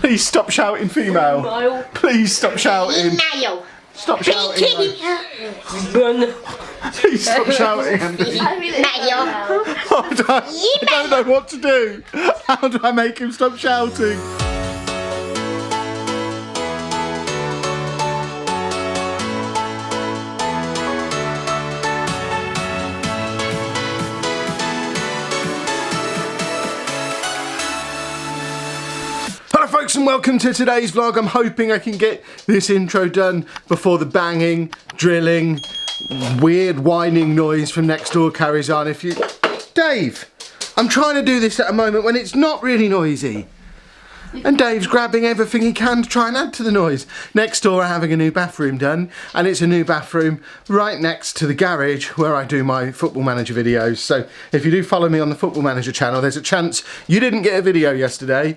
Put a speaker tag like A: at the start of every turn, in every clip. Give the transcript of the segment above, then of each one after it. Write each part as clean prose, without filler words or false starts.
A: Please stop shouting, female.
B: Female.
A: Please stop shouting.
C: Female.
A: Stop shouting. Please stop shouting.
C: Female.
A: I don't know what to do. How do I make him stop shouting? Hello folks and welcome to today's vlog. I'm hoping I can get this intro done before the banging, drilling, weird whining noise from next door carries on. Dave, I'm trying to do this at a moment when it's not really noisy. And Dave's grabbing everything he can to try and add to the noise. Next door are having a new bathroom done, and it's a new bathroom right next to the garage where I do my Football Manager videos. So if you do follow me on the Football Manager channel, there's a chance you didn't get a video yesterday.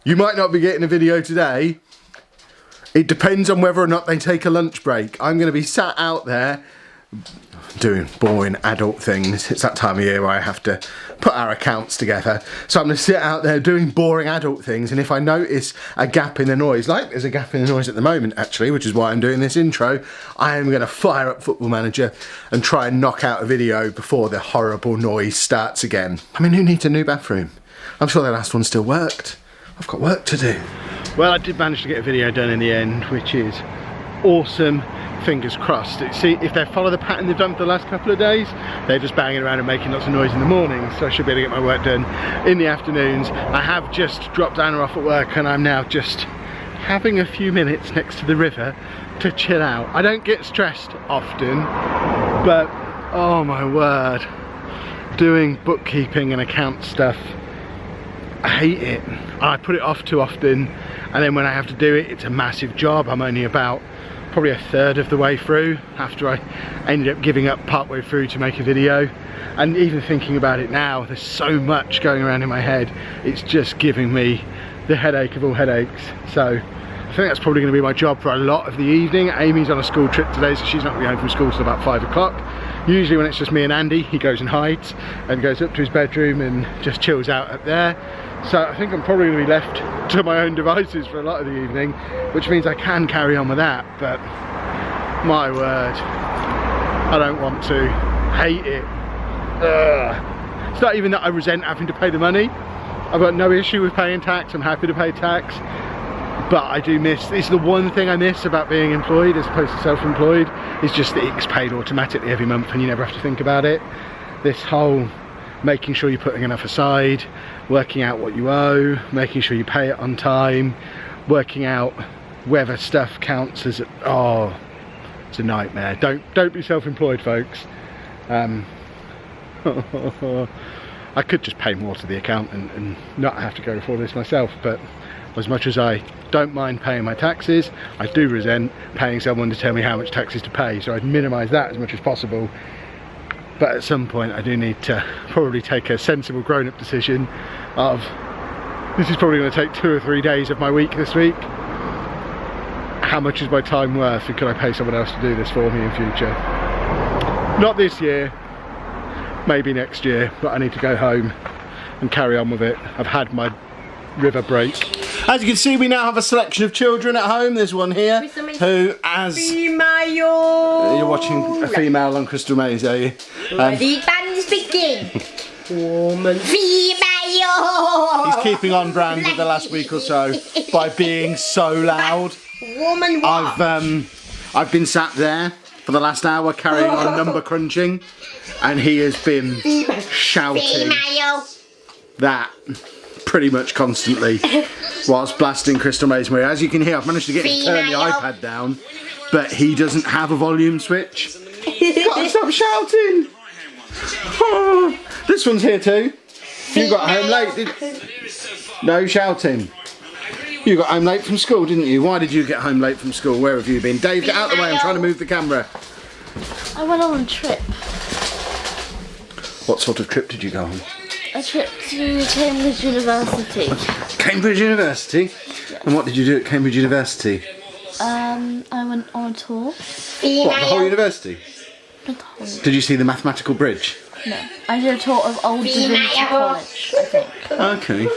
A: You might not be getting a video today. It depends on whether or not they take a lunch break. I'm going to be sat out there doing boring adult things. It's that time of year where I have to put our accounts together. So I'm going to sit out there doing boring adult things, and if I notice a gap in the noise, like there's a gap in the noise at the moment actually, which is why I'm doing this intro, I am going to fire up Football Manager and try and knock out a video before the horrible noise starts again. I mean, who needs a new bathroom? I'm sure the last one still worked. I've got work to do. Well, I did manage to get a video done in the end, which is awesome. Fingers crossed. See, if they follow the pattern they've done for the last couple of days, they're just banging around and making lots of noise in the morning, so I should be able to get my work done in the afternoons. I have just dropped Anna off at work and I'm now just having a few minutes next to the river to chill out. I don't get stressed often, but oh my word, doing bookkeeping and account stuff, I hate it. I put it off too often, and then when I have to do it, it's a massive job. I'm only about probably a third of the way through after I ended up giving up partway through to make a video. And even thinking about it now, there's so much going around in my head, it's just giving me the headache of all headaches. So I think that's probably going to be my job for a lot of the evening. Amy's on a school trip today, so she's not going to be home from school till about 5 o'clock. Usually when it's just me and Andy, he goes and hides and goes up to his bedroom and just chills out up there. So I think I'm probably going to be left to my own devices for a lot of the evening, which means I can carry on with that, but my word, I don't want to. Hate it. Ugh. It's not even that I resent having to pay the money. I've got no issue with paying tax. I'm happy to pay tax. But I do miss, it's the one thing I miss about being employed as opposed to self-employed, is just that it's paid automatically every month and you never have to think about it. This whole making sure you're putting enough aside, working out what you owe, making sure you pay it on time, working out whether stuff counts as, oh, it's a nightmare. Don't be self-employed, folks. I could just pay more to the accountant and not have to go through all this myself, but as much as I don't mind paying my taxes, I do resent paying someone to tell me how much taxes to pay, so I'd minimise that as much as possible. But at some point I do need to probably take a sensible grown-up decision of, this is probably going to take 2 or 3 days of my week this week. How much is my time worth, and can I pay someone else to do this for me in future? Not this year, maybe next year, but I need to go home and carry on with it. I've had my river break. As you can see, we now have a selection of children at home. There's one here who, as
C: Female.
A: you're watching a female on Crystal Maze, are you?
C: Ready, bands begin. Woman. Female.
A: He's keeping on brand with the last week or so by being so loud.
C: Woman. What?
A: I've been sat there for the last hour carrying on number crunching, and he has been shouting
C: Female.
A: that pretty much constantly whilst blasting Crystal Maze Marie. As you can hear, I've managed to get him to turn the iPad down, but he doesn't have a volume switch. Gotta stop shouting! Oh, this one's here too. You got home late, no shouting. You got home late from school, didn't you? Why did you get home late from school? Where have you been? Dave, get out of the way, I'm trying to move the camera.
B: I went on a trip.
A: What sort of trip did you go on?
B: A trip to Cambridge University.
A: Cambridge University?
B: Yes.
A: And what did you do at Cambridge University?
B: I went on a tour.
A: What, the whole university?
B: Not the whole.
A: Did you see the mathematical bridge?
B: No. I did a tour of Old Divinity College, I think.
A: Okay.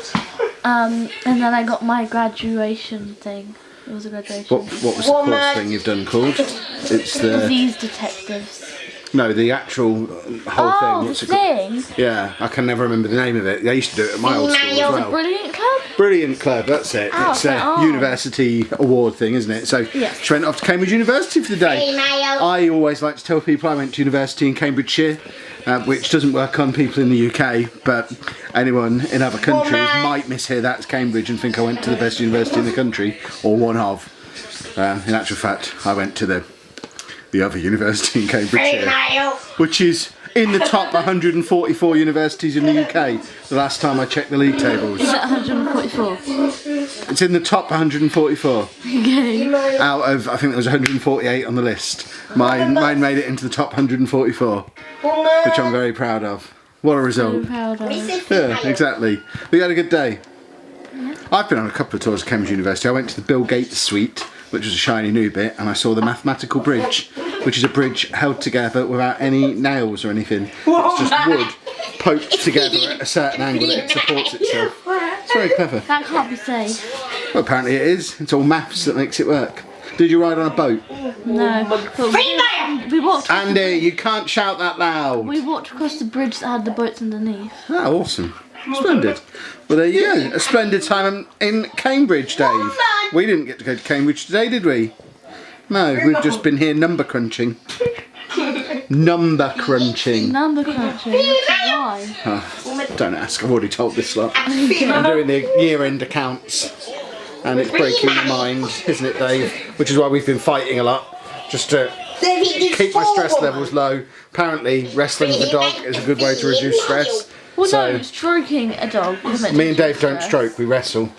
B: And then I got my graduation thing. It was a graduation.
A: What was the course thing you've done called? It's the...
B: Disease detectives.
A: No, the actual whole thing. What's
B: the
A: it called?
B: thing?
A: Yeah, I can never remember the name of it. I used to do it at my old school as well.
B: Brilliant Club?
A: Brilliant Club, that's it.
B: Oh,
A: It's a university award thing, isn't it? So
B: Yes.
A: she went off to Cambridge University for the day.
C: Female.
A: I always like to tell people I went to university in Cambridgeshire, which doesn't work on people in the UK, but anyone in other countries might mishear that as Cambridge and think I went to the best university in the country, or one of. In actual fact, I went to the other university in Cambridgeshire,
C: Female.
A: which is in the top 144 universities in the UK. The last time I checked the league tables,
B: Is that 144?
A: it's in the top 144
B: Okay.
A: out of, I think there was 148 on the list. Mine made it into the top 144, which I'm very proud of. What a result!
B: I'm proud of it.
A: Yeah, exactly. We had a good day. I've been on a couple of tours of Cambridge University. I went to the Bill Gates suite, which was a shiny new bit, and I saw the mathematical bridge, which is a bridge held together without any nails or anything. It's just wood poked together at a certain angle that it supports itself. It's very clever.
B: That can't be safe.
A: Well, apparently it is. It's all maths that makes it work. Did you ride on a boat?
B: No. But we walked.
A: Andy, you can't shout that loud.
B: We walked across the bridge that had the boats underneath.
A: Oh, awesome. Splendid. Well, there you go. A splendid time in Cambridge, Dave. We didn't get to go to Cambridge today, did we? No, we've just been here number crunching. Number crunching.
B: Number crunching. Why?
A: Don't ask, I've already told this lot. I'm doing the year-end accounts. And it's breaking my mind, isn't it, Dave? Which is why we've been fighting a lot. Just to keep my stress levels low. Apparently, wrestling with a dog is a good way to reduce stress.
B: Well,
A: So-
B: no, stroking a dog. is meant to
A: Me and Dave don't
B: stress.
A: stroke, we wrestle.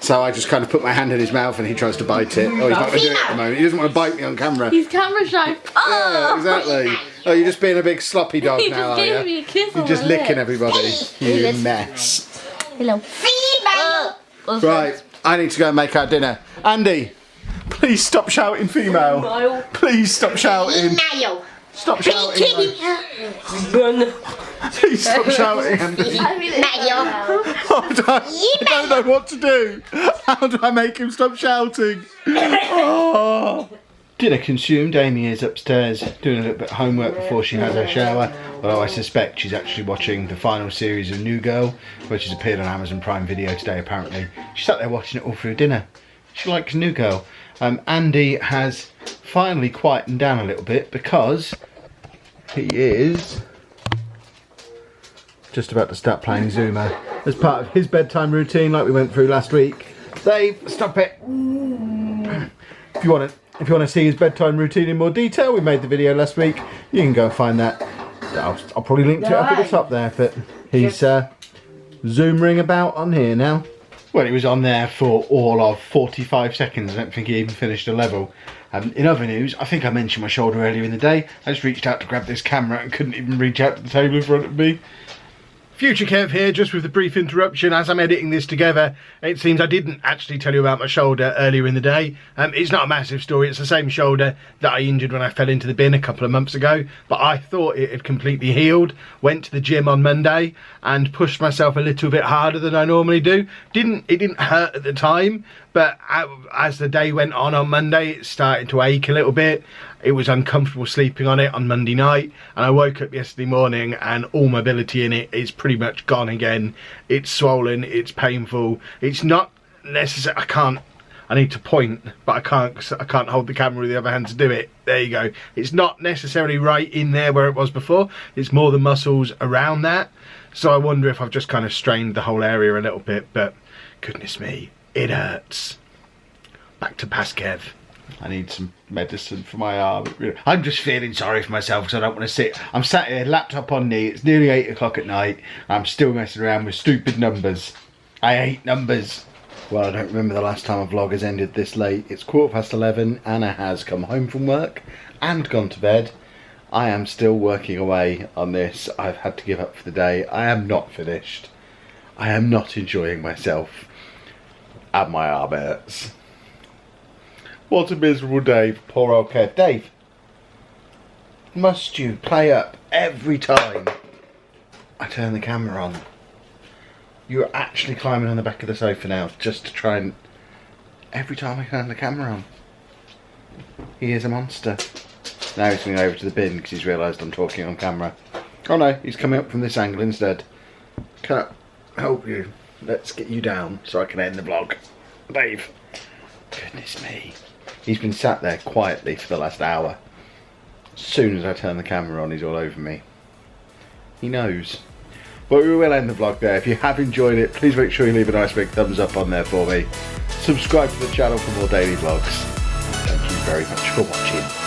A: So I just kind of put my hand in his mouth and he tries to bite it. Oh, he's not going to do it at the moment. He doesn't want to bite me on camera.
B: He's camera shy.
A: Yeah, exactly. Oh, you're just being a big sloppy dog
B: He
A: now,
B: just
A: are
B: gave
A: you?
B: me a kiss
A: You're
B: on
A: just
B: my
A: licking
B: lip.
A: everybody. You
B: Yes.
A: mess.
B: Hello.
C: Female.
A: Right, I need to go and make our dinner. Andy, please stop shouting female. Please stop shouting.
C: Female.
A: Stop shouting.
C: Kitty.
A: Please stop shouting, Andy.
B: I mean,
C: Female.
A: I don't know what to do. How do I make him stop shouting? Oh. Dinner consumed. Amy is upstairs doing a little bit of homework before she has her shower. Although I suspect she's actually watching the final series of New Girl, which has appeared on Amazon Prime Video today apparently. She sat there watching it all through dinner. She likes New Girl. Andy has finally quietened down a little bit because he is just about to start playing Zuma as part of his bedtime routine like we went through last week. Dave, stop it. If you want to see his bedtime routine in more detail, we made the video last week. You can go and find that. I'll probably link to it up at the top there, but he's zooming about on here now. Well, he was on there for all of 45 seconds. I don't think he even finished a level. In other news, I think I mentioned my shoulder earlier in the day. I just reached out to grab this camera and couldn't even reach out to the table in front of me. Future Kev here, just with a brief interruption as I'm editing this together. It seems I didn't actually tell you about my shoulder earlier in the day. It's not a massive story, it's the same shoulder that I injured when I fell into the bin a couple of months ago, but I thought it had completely healed. Went to the gym on Monday and pushed myself a little bit harder than I normally do. It didn't hurt at the time, but as the day went on Monday, it started to ache a little bit. It was uncomfortable sleeping on it on Monday night, and I woke up yesterday morning and all mobility in it is pretty much gone again. It's swollen, it's painful. It's not necessary. I need to point, but I can't hold the camera with the other hand to do it. There you go. It's not necessarily right in there where it was before. It's more the muscles around that. So I wonder if I've just kind of strained the whole area a little bit, but goodness me, it hurts. Back to past Kev. I need some medicine for my arm. I'm just feeling sorry for myself because I don't want to sit. I'm sat here, laptop on knee. It's nearly 8 o'clock at night. I'm still messing around with stupid numbers. I hate numbers. Well, I don't remember the last time a vlog has ended this late. It's 11:15. Anna has come home from work and gone to bed. I am still working away on this. I've had to give up for the day. I am not finished. I am not enjoying myself. And my arm hurts. What a miserable day for poor old Kev. Dave, must you play up every time I turn the camera on? You're actually climbing on the back of the sofa now just to try and... Every time I turn the camera on. He is a monster. Now he's going over to the bin because he's realised I'm talking on camera. Oh no, he's coming up from this angle instead. Can I help you? Let's get you down so I can end the vlog. Dave. Goodness me. He's been sat there quietly for the last hour. As soon as I turn the camera on, he's all over me. He knows. But we will end the vlog there. If you have enjoyed it, please make sure you leave a nice big thumbs up on there for me. Subscribe to the channel for more daily vlogs. Thank you very much for watching.